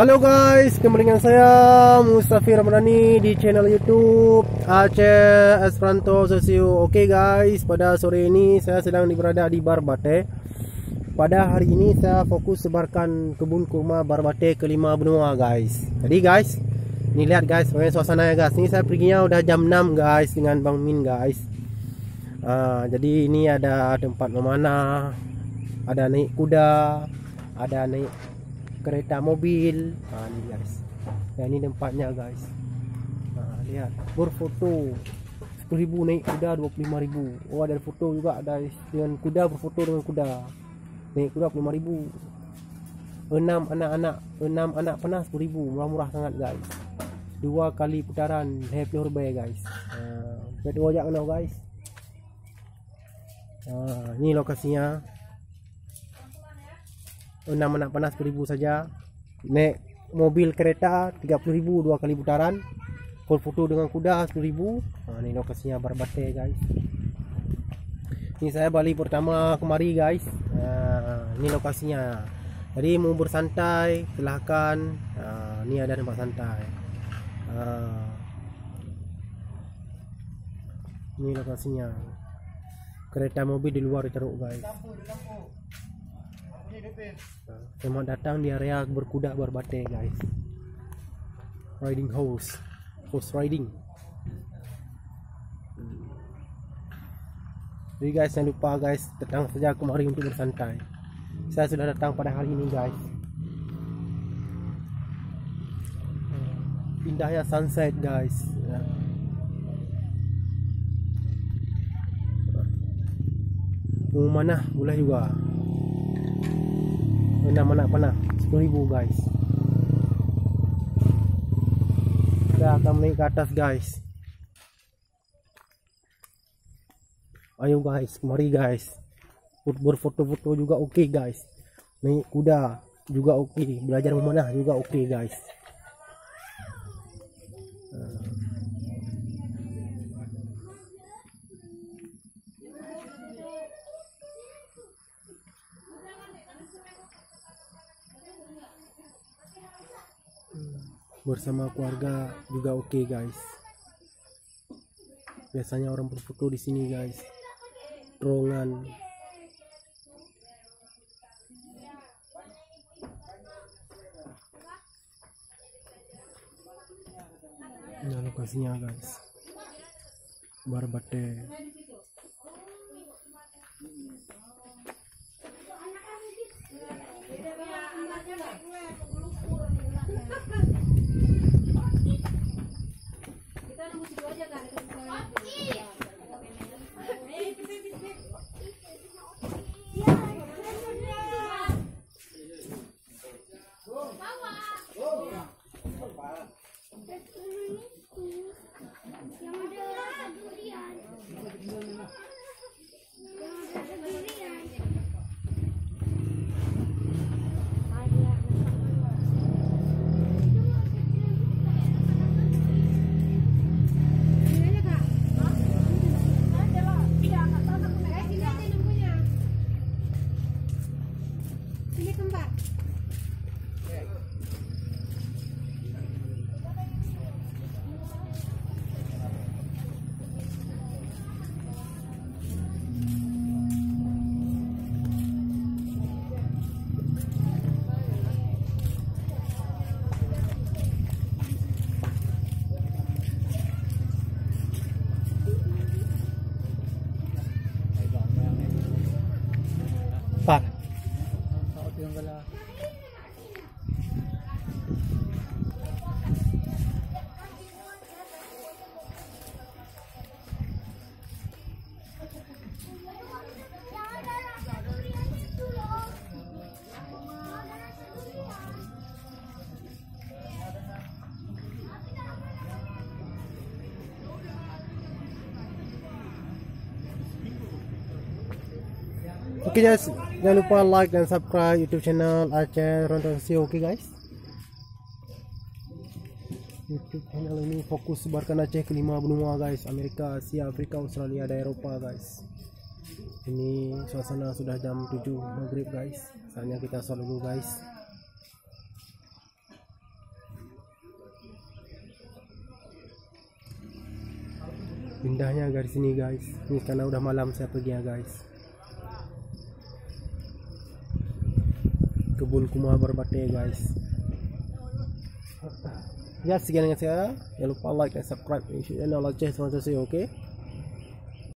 Halo guys, kembali dengan saya Mustafi Ramadhani di channel YouTube Aceh Esperanto Sosio. Oke guys, pada sore ini saya sedang berada di Barbate. Pada hari ini saya fokus sebarkan kebun kurma Barbate kelima benua guys. Jadi guys, ini lihat guys, bagaimana suasananya guys. Ini saya perginya udah jam 6 guys dengan Bang Min guys. Jadi ini ada tempat memanah, ada naik kuda, ada naik kereta mobil. Ini guys, ini tempatnya guys. Lihat, berfoto 10.000 naik kuda 25.000. Oh, ada foto juga, ada dengan kuda, berfoto dengan kuda naik kuda 25.000. 6 anak panah 10.000. Murah-murah sangat guys. 2 kali putaran happy hurbe guys. Kedua aja kenal guys. Ini lokasinya. 6 anak panas 10.000 saja. Naik mobil kereta 30.000 2 kali putaran. Full foto dengan kuda 10.000. Ini lokasinya Barbate guys. Ini saya balik pertama kemari guys. Ini lokasinya. Jadi mau bersantai silahkan. Ini ada tempat santai. Ini lokasinya. Kereta mobil di luar ditaruh guys. Selamat datang di area berkuda Barbate guys. Riding horse riding. Jadi guys, jangan lupa guys, datang saja kemari untuk bersantai. Saya sudah datang pada hari ini guys. Indahnya sunset guys. Mau mana boleh juga. 6 anak panah 10.000 guys. Kita akan naik ke atas guys. Ayo guys, mari guys. Berfoto-foto juga oke guys. Naik kuda juga oke. Belajar memanah juga oke guys. Bersama keluarga juga oke guys. Biasanya orang berfoto di sini guys. Terowongan. Ini lokasinya guys. Barbate. Pak. Oke guys, jangan lupa like dan subscribe YouTube channel Aceh Esperanto Sosio. Oke guys, YouTube channel ini fokus sebarkan Aceh kelima benua guys. Amerika, Asia, Afrika, Australia, dan Eropa guys. Ini suasana sudah jam 7 maghrib guys. Saatnya kita sholat dulu guys. Indahnya garis sini guys. Ini karena udah malam saya pergi ya guys. Kebun kurma Barbate guys. Ya sekian dengan saya. Jangan lupa like dan subscribe channel Aceh Semua Sosial, oke?